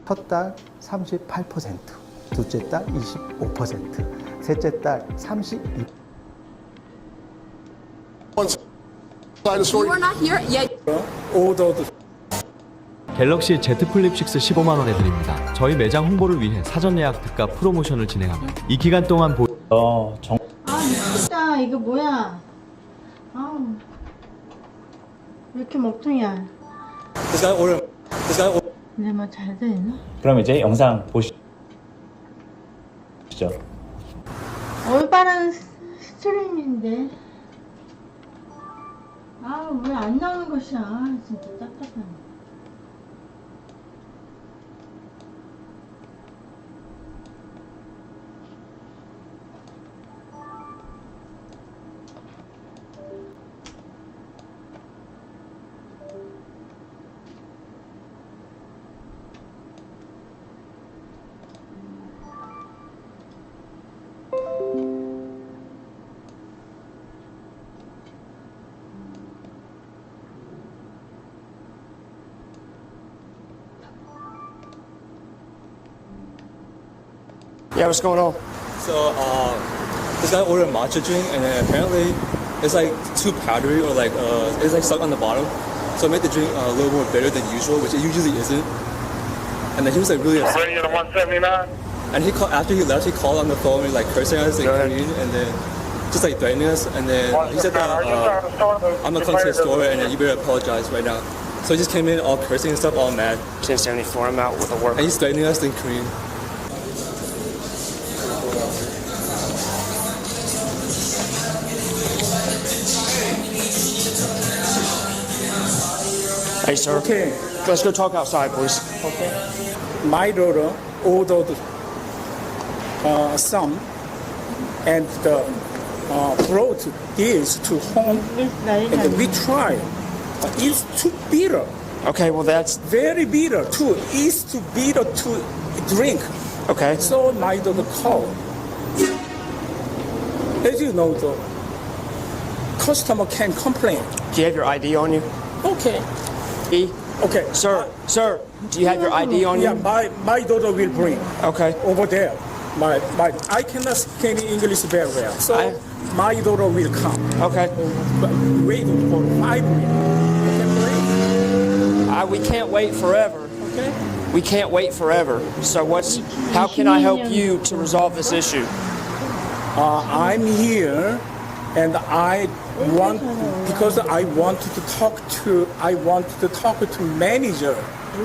첫 달 38%, 둘째 달 25%, 셋째 달 32%. You were not here yet. 갤럭시 Z 플립 6 15만원에 드립니다. 저희 매장 홍보를 위해 사전 예약 특가 프로모션을 진행합니다. 이 기간 동안 미쳤다. 이거 뭐야? 아우, 왜 이렇게 먹통이야? 근데 뭐 잘 되나? 그럼 이제 영상 보시죠. 올바른 스트림인데. 아, 왜 안 나오는 것이야? 진짜 답답하네. Yeah, what's going on? So, this guy ordered a matcha drink, and then apparently it's like too powdery or like it's like stuck on the bottom. So it made the drink a little more bitter than usual, which it usually isn't. And then he was like really upset. Ready at 179? And he called after he left. He called on the phone and like cursing at us in Korean, and then just like threatening us. And then he said that I'm gonna come to the store, and then you better apologize right now. So he just came in all cursing and stuff, all mad. 1074, I'm out with a work. And he's threatening us in Korean. Hey, sir. Okay. Let's go talk outside, please. Okay. My daughter ordered some and brought this to home, and we tried. It's too bitter. Okay, well, that's... Very bitter, too. It's too bitter to drink. Okay. So my daughter called. As you know, the customer can complain. Do you have your ID on you? Okay. Okay. Sir, do you have your ID on you? Yeah, my daughter will bring. Okay. Over there. I cannot speak English very well, so my daughter will come. Okay. Wait for 5 minutes. We can't wait forever. Okay. We can't wait forever. So how can I help you to resolve this issue? I'm here, and because I wanted to talk to manager.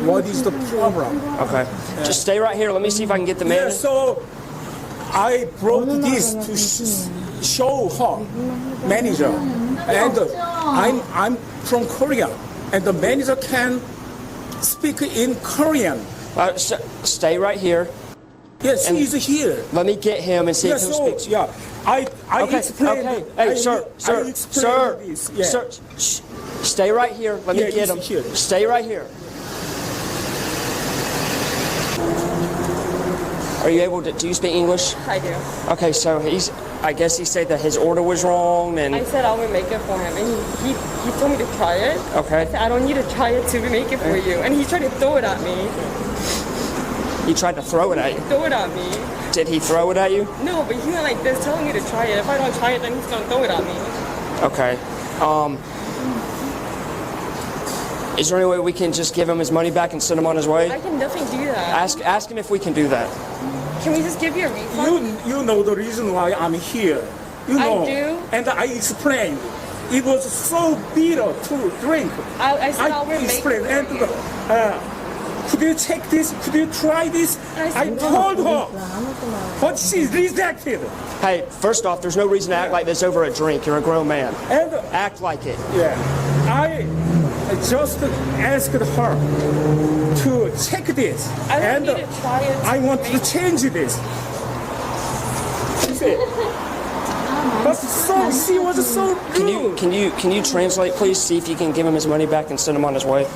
What is the problem? Okay. Just stay right here. Let me see if I can get the manager. Yeah, so I brought this to show her manager, and I'm from Korea, and the manager can speak in Korean. Stay right here. Yes, he's here. Let me get him and see if he'll speak to you. Yeah, I explained. Okay. Hey, sir. This. Yeah. Sir, stay right here. Let me get him. Here. Stay right here. Are you able to? Do you speak English? I do. Okay, so I guess he said that his order was wrong, and I said I would make it for him, and he told me to try it. Okay. I said I don't need to try it to make it for you, and he tried to throw it at me. He tried to throw it at you. Throw it at me. Did he throw it at you? No, but he went like this, telling me to try it. If I don't try it, then he's gonna throw it at me. Okay. Is there any way we can just give him his money back and send him on his way? I can definitely do that. Ask him if we can do that. Can we just give you a refund? You know the reason why I'm here. You know. I do. And I explained. It was so bitter to drink. I said I would explained. make it for And could you check this? Could you try this? I told her, but she rejected. Hey, first off, there's no reason to act like this over a drink. You're a grown man. And act like it. Yeah, I just asked her to check this, I don't need to try it. I want to change this. But she was so rude. Can you translate, please? See if you can give him his money back and send him on his way.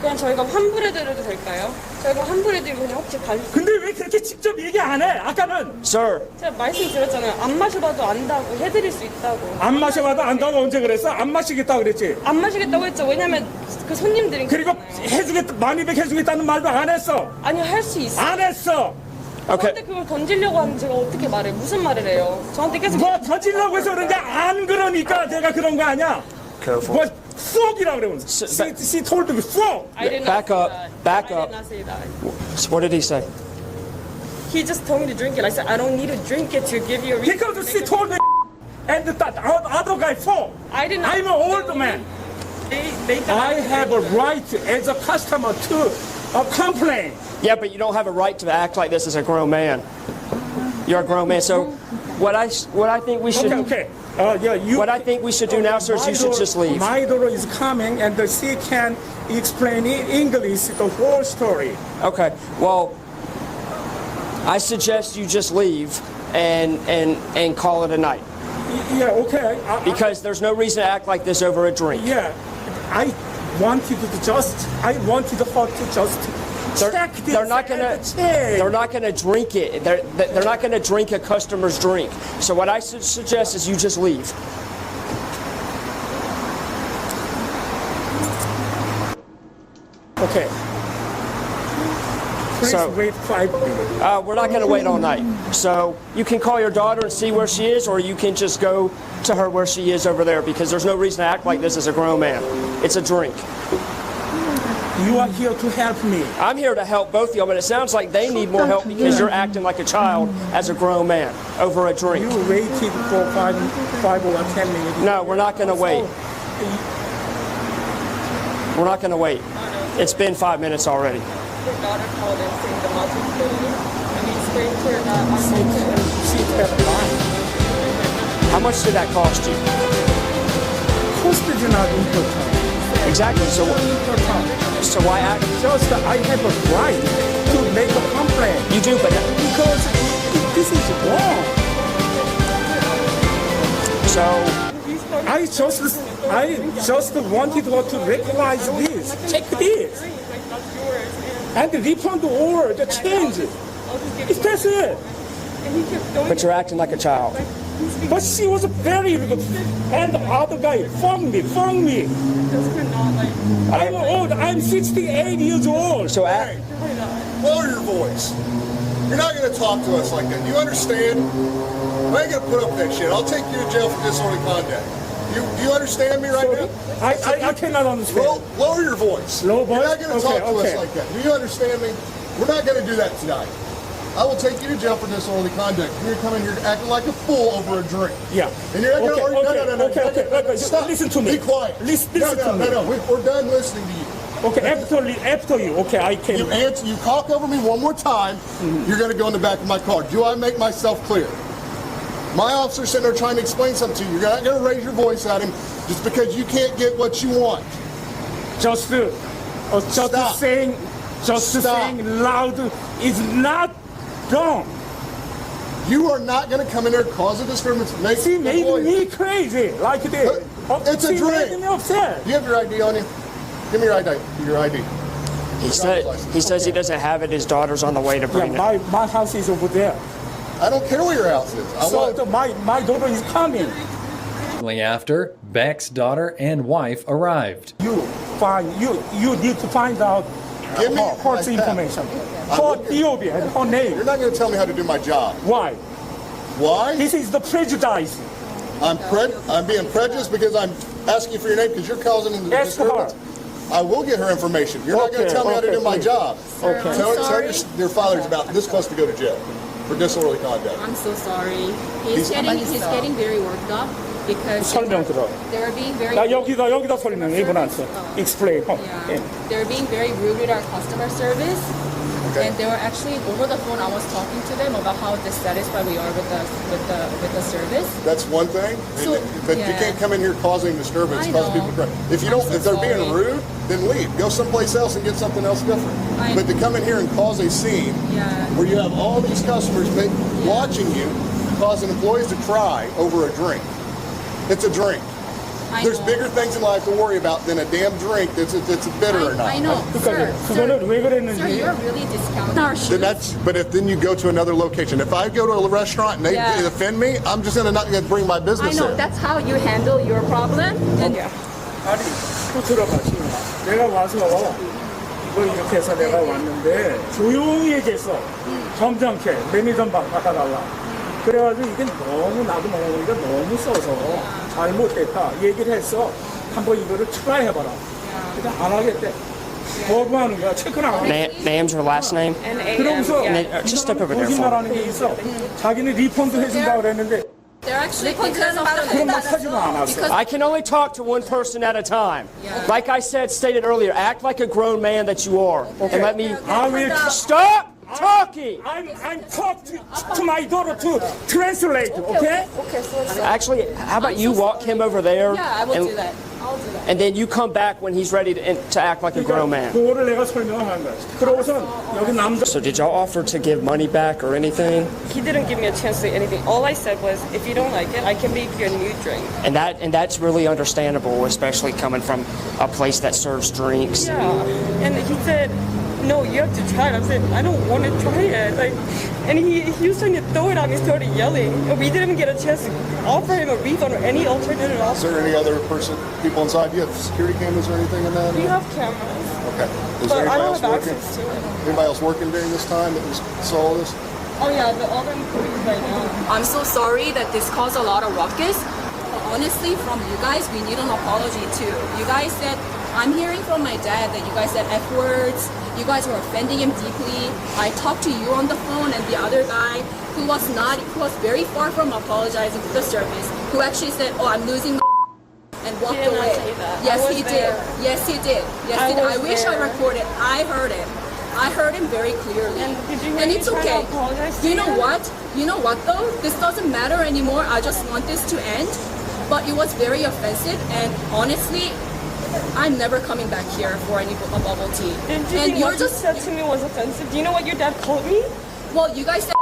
그냥 저희가 환불해드려도 될까요? 저희가 환불해드리고 그냥 혹시 근데 왜 그렇게 직접 얘기 안 해? 아까는 Sir, 제가 말씀드렸잖아요. 안 마셔봐도 안다고 해드릴 수 있다고. 안 마셔봐도 안다고 언제 그랬어? 안 마시겠다 그랬지. 안 마시겠다고 했죠. 왜냐면 그 손님들이 그리고 그러잖아요. 해주겠다, 마니백 해주겠다는 말도 안 했어. 아니요, 할 수 있어요. 안 했어. okay. 저한테 그걸 던지려고 하면 제가 어떻게 말해? 무슨 말을 해요? 저한테 계속 뭐 던지려고 해서 그런데 안 그러니까 내가 그런 거 아니야. Careful. 뭐 fuck이라 그래. She told me fuck. I did not Back say up, that. back I up. did not say that. What did he say? He just told me to drink it. I said I don't need to drink it to give you a reason. Because she told me and the other guy fuck. I did not. I'm an old man. They I have a right as a customer to complain. Yeah, but you don't have a right to act like this as a grown man. You're a grown man. So what I think we should Okay. Yeah, you. what I think we should do now, sir, is you should just leave. My daughter is coming, and she can explain in English the whole story. Okay. Well, I suggest you just leave and call it a night Yeah. Okay. because there's no reason to act like this over a drink. Yeah. I wanted her to just check this. They're not gonna. and check. They're not gonna drink it. They're not gonna drink a customer's drink. So what I suggest is you just leave. Okay. Please So- wait 5 minutes. We're not gonna wait all night. So you can call your daughter and see where she is, or you can just go to her where she is over there because there's no reason to act like this as a grown man. It's a drink. You are here to help me. I'm here to help both of y'all, but it sounds like they need more help because you're acting like a child as a grown man over a drink. You waited for 5 or 10 minutes. No, we're not gonna wait. We're not gonna wait. It's been 5 minutes already. Your daughter called in saying the multi-billion, and we explained to her that She had a line. How much did that cost you? Cost is not important. Exactly. So why act? Just I have a right to make a complaint You do, but because this is wrong. so I just wanted her to recognize this. Check this. And refund all the change. That's it. but you're acting like a child. But she was very good. And the other guy phoned me. I'm old. I'm 68 years old. So act. Lower your voice. You're not going to talk to us like that. You understand? I ain't going to put up that shit. I'll take you to jail for disorderly conduct. You understand me right now? I cannot understand. Lower your voice. Low You're not voice? going to talk to Okay. us like that. Do you understand me? We're not going to do that tonight. I will take you to jail for disorderly conduct. You're coming here acting like a fool over a drink. Yeah. And you're not going to argue. Okay. Stop. Listen to me. Be quiet. Listen to me. No. We're done listening to you. Okay, after you. Okay, I can. You answer. You cock over me one more time. You're going to go in the back of my car. Do I make myself clear? My officer's sitting there trying to explain something to you. You're not going to raise your voice at him just because you can't get what you want. Just Stop. saying loud is not wrong. You are not going to come in there, cause a disturbance, make She your made voice. me crazy like this. It's a she drink. made me upset. Do you have your ID on you? Give me your ID. Your ID. He says he doesn't have it. His daughter's on the way to Yeah, bring it. my house is over there. I don't care where your house is. I want. My daughter is coming. Shortly after, Beck's daughter and wife arrived. You need to find out Give me her my information. tab. Her DOB and her name. You're not going to tell me how to do my job. Why? Why? This is the prejudice. I'm being prejudiced because I'm asking you for your name because you're causing a Ask her. disturbance. I will get her information. You're not going to Okay, tell me how to okay, do my please. job. Okay. Tell your father's about this close to go to jail for disorderly conduct. I'm so sorry. He's- He's getting very worked up because 설명 들어. they're being very 나 여기다 설명 이분한테 explain. yeah, they're being very rude with our customer service. Okay. And they were actually over the phone. I was talking to them about how dissatisfied we are with the service. That's one thing, So, but you yeah. can't come in here causing disturbance, I cause know. people to cry. If you I'm don't, so if they're being sorry. rude, then leave. Go someplace else and get something else different. I- But to come in here and cause a scene Yeah. where you have all these customers watching you, causing employees to cry over a drink. It's a drink. There's bigger things in life to worry about than a damn drink that's bitter or not. I know, sir. 그거는 왜 Sir, 그랬는지. you're really discounting our Then shoes. but if then you go to another location. If I go to a restaurant and they Yeah. offend me, I'm just not gonna bring my I business know, there. that's how you handle your problem. And 아니, 또 들어봐, 지금. 내가 와서 이거 이렇게 해서 내가 왔는데 조용히 얘기했어. 점잖게 매니저 바꿔달라. 그래가지고 이게 너무 나도 모르니까 너무 써서 잘못됐다 얘기를 했어. 한번 이거를 트라이해봐라. 근데 안 하겠대. 거부하는 거야. 체크를 안 해. Name's your last name? 그러면서 And then, just step over there for me. 거짓말하는 게 있어. 자기는 리펀드 해준다 그랬는데 they're actually because of 그런 말 the 하지도 않았어. I can only talk to one person at a time. Like I stated earlier, act like a grown man that you are. And let me... I will Stop talking! I'm talk to my daughter to translate, okay? Actually, how about you walk him over there? Yeah, I will and, do that. I'll do that. And then you come back when he's ready to act like a grown man. 그거를 내가 설명을 한 거야. 그러고선 여기 남자 So did y'all offer to give money back or anything? He didn't give me a chance to say anything. All I said was, if you don't like it, I can make you a new drink. And that's really understandable, especially coming from a place that serves drinks. Yeah. And he said, no, you have to try it. I said, I don't want to try it. Like, and he was trying to throw it at me, started yelling. And we didn't even get a chance to offer him a refund or any alternative Is offer. there any other people inside? Do you have security cameras or anything in that? We have cameras, Okay. Is but there I anybody don't else have working? access to it. Anybody else working during this time that saw all this? Oh yeah, the other employees right now. I'm so sorry that this caused a lot of ruckus. Honestly, from you guys, we need an apology too. You guys said, I'm hearing from my dad that you guys said F words. You guys were offending him deeply. I talked to you on the phone and the other guy who was very far from apologizing to the service, who actually said, oh, I'm losing my and walked He did not away. say that. Yes, I was he there. did. Yes, he did. Yes, I he did. I was wish I there. recorded. I heard him. I heard him very clearly. And did you hear And me it's trying to okay. apologize to You know you? what? You know what though? This doesn't matter anymore. I just want this to end. But it was very offensive, and honestly, I'm never coming back here for any bubble tea. Did you And think you're what you just said to me was offensive? Do you know what your dad called me? well, you guys said.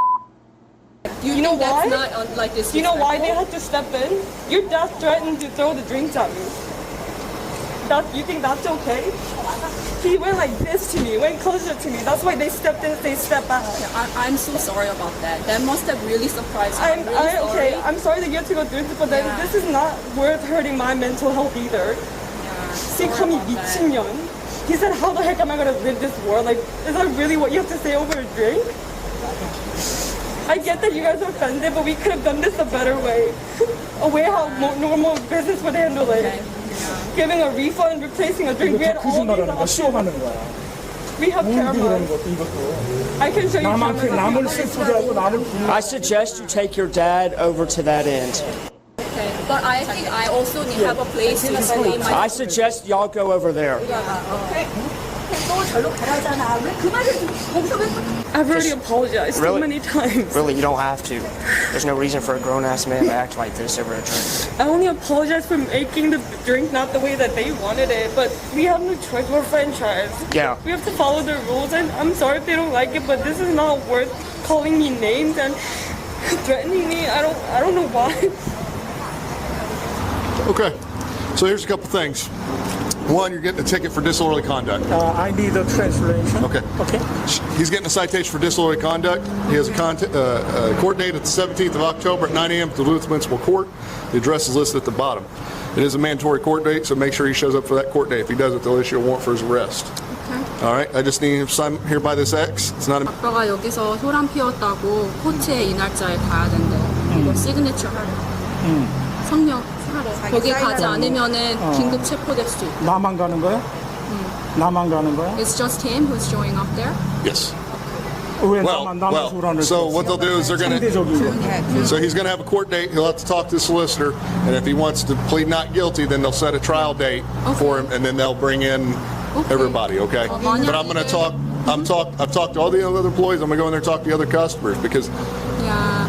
You know think that's why? not like this. Do you know why they had to step in? Your dad threatened to throw the drinks at me. You think that's okay? He went like this to me, went closer to me. That's why they stepped in, they stepped back. I'm so sorry about that. That must have really surprised me. I'm really sorry. Okay, I'm sorry that you have to go through this, but then this is not worth hurting my mental health either. See, call me 미친년. He said, how the heck am I gonna live this world? Like, is that really what you have to say over a drink? I get that you guys are offended, but we could have done this a better way. A way how normal business would handle it. Giving a refund, replacing a drink. We had all these 거짓말하는 거 options. 쇼하는 거야. We have 그런 cameras. 것도 이것도. I can show you 남한테 남을 cameras. 슬프게 하고 남을 부르는 I suggest you take your dad over to that end. Okay, but I think I also need to have a place to explain my. I suggest y'all go over there. I've already apologized so Really? many times. Really, you don't have to. There's no reason for a grown-ass man to act like this over a drink. I only apologize for making the drink not the way that they wanted it, but we have no choice. We're franchise. Yeah. We have to follow the rules, and I'm sorry if they don't like it, but this is not worth calling me names and threatening me. I don't know why. Okay. So here's a couple things. One, you're getting a ticket for disorderly conduct. I need a translation. Okay. Okay. He's getting a citation for disorderly conduct. He has a court date at the 17th of October at 9 a.m. at the Duluth Municipal Court. The address is listed at the bottom. It is a mandatory court date, so make sure he shows up for that court date. If he doesn't, they'll issue a warrant for his arrest. Okay. All right. I just need him to sign here by this X. It's not a... 아빠가 여기서 소란 피웠다고 코치에 이 날짜에 가야 된대. 이거 시그니처 하래. 성명 하래. 거기 가지 않으면은 긴급 체포될 수 있대. 나만 가는 거야? 나만 가는 거야? It's just him who's showing up there. Yes. 왜 Well, 나만 소란을 so what they'll do is they're going to... 상대적인 거. So he's going to have a court date. He'll have to talk to the solicitor, and if he wants to plead not guilty, then they'll set a trial date for him, and then they'll bring in everybody. Okay. But I'm going to talk. I've talked to all the other employees. I'm going to go in there and talk to the other customers because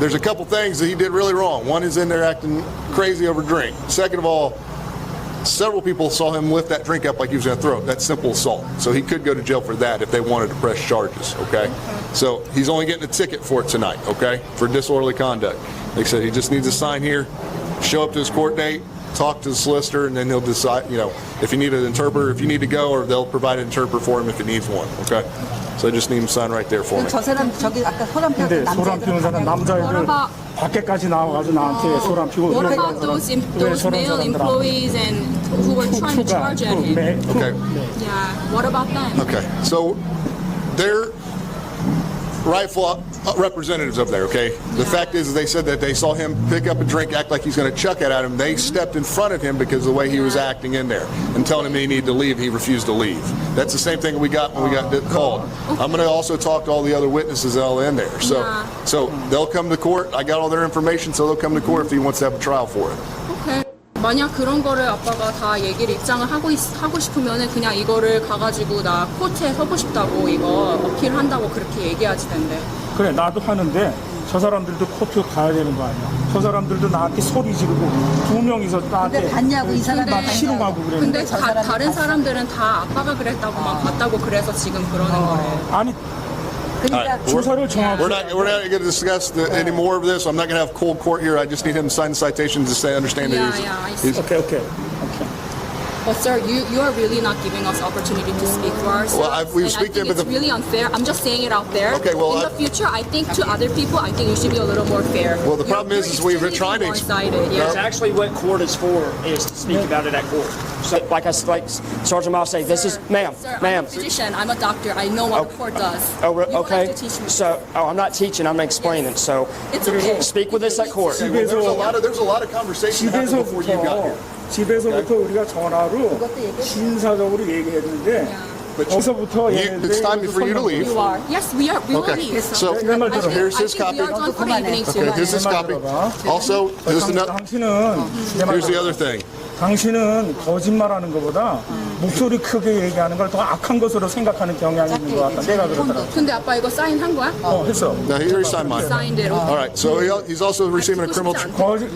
there's a couple things that he did really wrong. One is in there acting crazy over drink. Second of all, several people saw him lift that drink up like he was going to throw it. That's simple assault. So he could go to jail for that if they wanted to press charges. Okay. So he's only getting a ticket for it tonight. Okay, for disorderly conduct. Like I said, he just needs to sign here, show up to his court date, talk to the solicitor, and then he'll decide, if you need an interpreter, if you need to go, or they'll provide an interpreter for him if it needs one. Okay? So I just need him to sign right there for me. 저 사람 저기 아까 소란 피웠던 근데 소란 피운 사람 남자애들 밖에까지 나와가지고 나한테 소란 피우고 What about those male employees and who were trying to charge at him? Okay. Yeah. What about them? Okay. So they're rightful representatives up there, okay? The fact is they said that they saw him pick up a drink, act like he's going to chuck it at him. They stepped in front of him because of the way he was acting in there and telling him he needed to leave. He refused to leave. That's the same thing we got when we got called. I'm going to also talk to all the other witnesses that are in there. So they'll come to court. I got all their information, so they'll come to court if he wants to have a trial for it. Okay. 만약 그런 거를 아빠가 다 얘기를 입장을 하고 싶으면은 그냥 이거를 가가지고 나 코트에 서고 싶다고 이거 어필한다고 그렇게 얘기하지 된대. 그래 나도 하는데 저 사람들도 코트 가야 되는 거 아니야. 저 사람들도 나한테 소리 지르고 두 명이서 나한테 봤냐고 이 사람 막 실험하고 그랬는데. 근데 다른 사람들은 다 아빠가 그랬다고만 봤다고 그래서 지금 그러는 거래. 아니 We're not going to discuss any more of this. I'm not going to have cold court here. I just need him to sign the citation to say understand that he's Okay. But sir, you are really not giving us opportunity to speak for ourselves. Well, we and speak I think to it's really unfair. I'm just saying it out there. Okay, well, in the future, I think to other people, I think you should be a little more fair. Well, the problem is we've been trying to. One-sided. That's actually what court is for, is to speak about it at court. So, like Sergeant Miles say, this is, ma'am. I'm a physician. I'm a doctor. I know what the court does. Oh, You won't okay. have to teach me. So, I'm not teaching. I'm explaining. So, It's okay. speak with us at court. There's a lot of conversation happened before you got here. 집에서부터 우리가 전화로 신사적으로 얘기했는데 거기서부터 It's time for you to leave. You are. Yes, we are. We will Okay. leave. So here's his copy. We are done for the evening too. Okay, here's his copy. Also, here's the other thing. 당신은 거짓말하는 것보다 목소리 크게 얘기하는 걸 더 악한 것으로 생각하는 경향이 있는 것 같다. 내가 그러더라고. 근데 아빠 이거 사인한 거야? 했어. Now he already signed mine. Signed it. All right. So he's also receiving a criminal.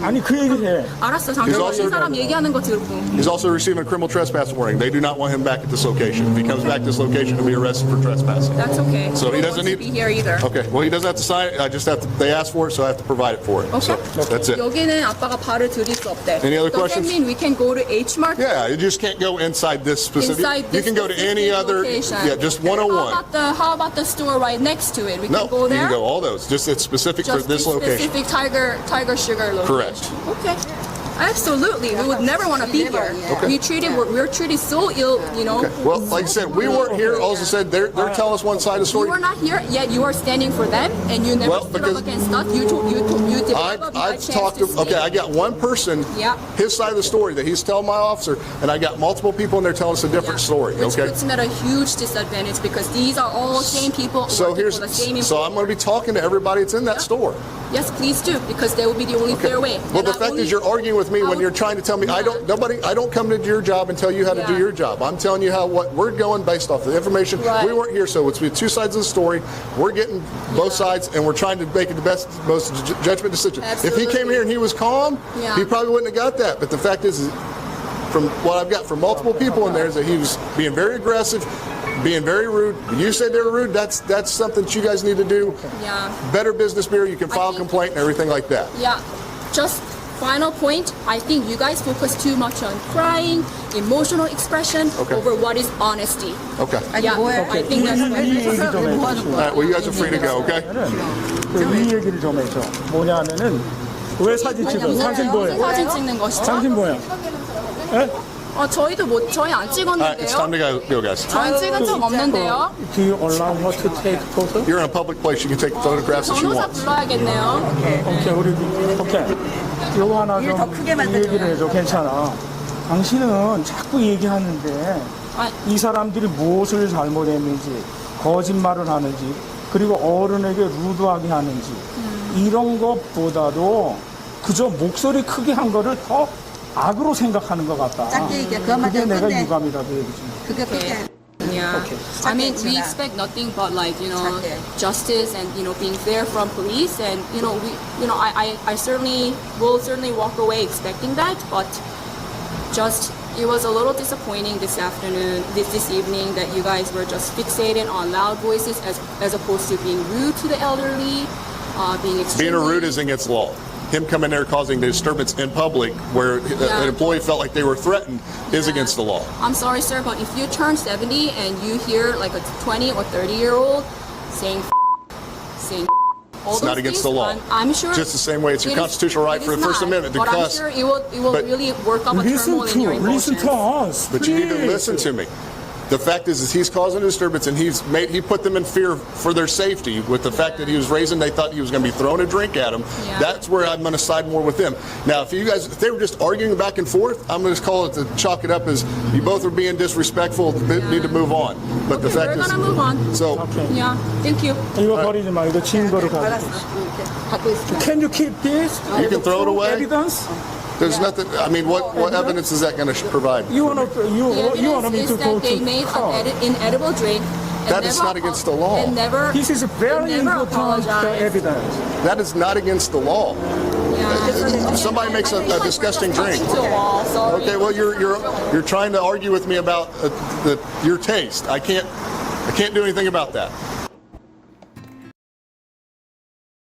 아니 그 얘기를 해. 알았어. 잠깐만 이 사람 얘기하는 거 들고. He's also receiving a criminal trespass warning. They do not want him back at this location. If he comes back to this location, he'll be arrested for trespassing. That's okay. So he doesn't need to be here either. Okay. Well, he doesn't have to sign it. I just have to. They asked for it, so I have to provide it for him. Okay. So that's it. 여기는 아빠가 발을 들일 수 없대. Any other Does that questions? mean we can go to H Mart? Yeah, you just can't go inside this specific. You can go to any other. Location. Yeah, just 101. How about the store right next to it? We No, can go there. you can go all those. Just it's specific for Just this the location. specific Tiger Sugar location. Correct. Okay. Absolutely, we would never want to be here. Okay. We're treated so ill, you know. Okay. Well, like I said, we weren't here. Also said they're telling us one side of the story. You were not here, yet you are standing for them, and you never stood up against us. You I've talked to. Okay, I got one person. Yeah. His side of the story that he's telling my officer, and I got multiple people in there telling us a different story. Which Okay. puts him at a huge disadvantage because these are all same people. So working for the same so I'm going to be talking to everybody that's in that store. Yes, please do, because they will be the only fair way. Well, the fact is, you're arguing with me when you're trying to tell me I don't come to your job and tell you how to do your job. I'm telling you what we're going based off the information. Right. We weren't here, so it's two sides of the story. We're getting both sides, and we're trying to make it the most judgment decision. Absolutely. If he came here and he was calm, he probably wouldn't have got that. But the fact is, from what I've got from multiple people in there, is that he was being very aggressive, being very rude. You said they were rude. That's something that you guys need to do. Yeah. Better Business Bureau. You can file a complaint and everything like that. Yeah. Just final point. I think you guys focus too much on crying, emotional expression over what is honesty. Okay. Yeah. I think that's All right. Well, you guys are free to go. Okay. 이 얘기를 좀 해줘. 뭐냐면은 왜 사진 찍어? 당신 뭐야? 사진 찍는 것이죠. 당신 뭐야? 저희 안 All right. It's time 찍었는데요. to go, guys. 저희 찍은 적 없는데요. Do you allow her to take photo? You're in a public place. You can take photographs that you 변호사 want. 불러야겠네요. 오케이. 요거 하나 좀 이 얘기를 해줘. 괜찮아. 당신은 자꾸 얘기하는데 이 사람들이 무엇을 잘못했는지, 거짓말을 하는지, 그리고 어른에게 루드하게 하는지 이런 것보다도 그저 목소리 크게 한 거를 더 악으로 생각하는 것 같다. 그게 내가 유감이라고 얘기지. Yeah. I mean, we expect nothing but justice and being fair from police, and I certainly will walk away expecting that, but just it was a little disappointing this afternoon, this evening, that you guys were just fixated on loud voices as opposed to being rude to the elderly, being extremely. Being rude is against law. him coming there causing the disturbance in public where an employee felt like they were threatened is against the law. I'm sorry, sir, but if you turn 70 and you hear like a 20 or 30-year-old saying all It's those not against things, the law. I'm sure Just the same way it's your it is- constitutional right it for is the First not, Amendment to but cuss. I'm sure it will but- really work up a turmoil in your emotions. Listen to us. But you need to please. listen to me. The fact is he's causing a disturbance, and he put them in fear for their safety with the fact that he was raising. They thought he was going to be throwing a drink at him. Yeah. That's where I'm going to side more with them. Now, if they were just arguing back and forth, I'm going to call it to chalk it up as you both are being disrespectful. Need to move on. But the fact We're is, gonna move on. so Yeah, thank you. 이거 버리지 마. 이거 증거로 가지고. 알았어. 갖고 있을게. Can you keep this? You can throw it away? Evidence? there's nothing. I mean, what evidence is that going to provide? You want The me evidence to is go that they to made court? an inedible drink. And That is never not against the law. And never. This is very and never important apologized. evidence. That is not against the law. Yeah. Somebody makes a disgusting drink. To a wall, sorry. Okay, well you're trying to argue with me about your taste. I can't do anything about that.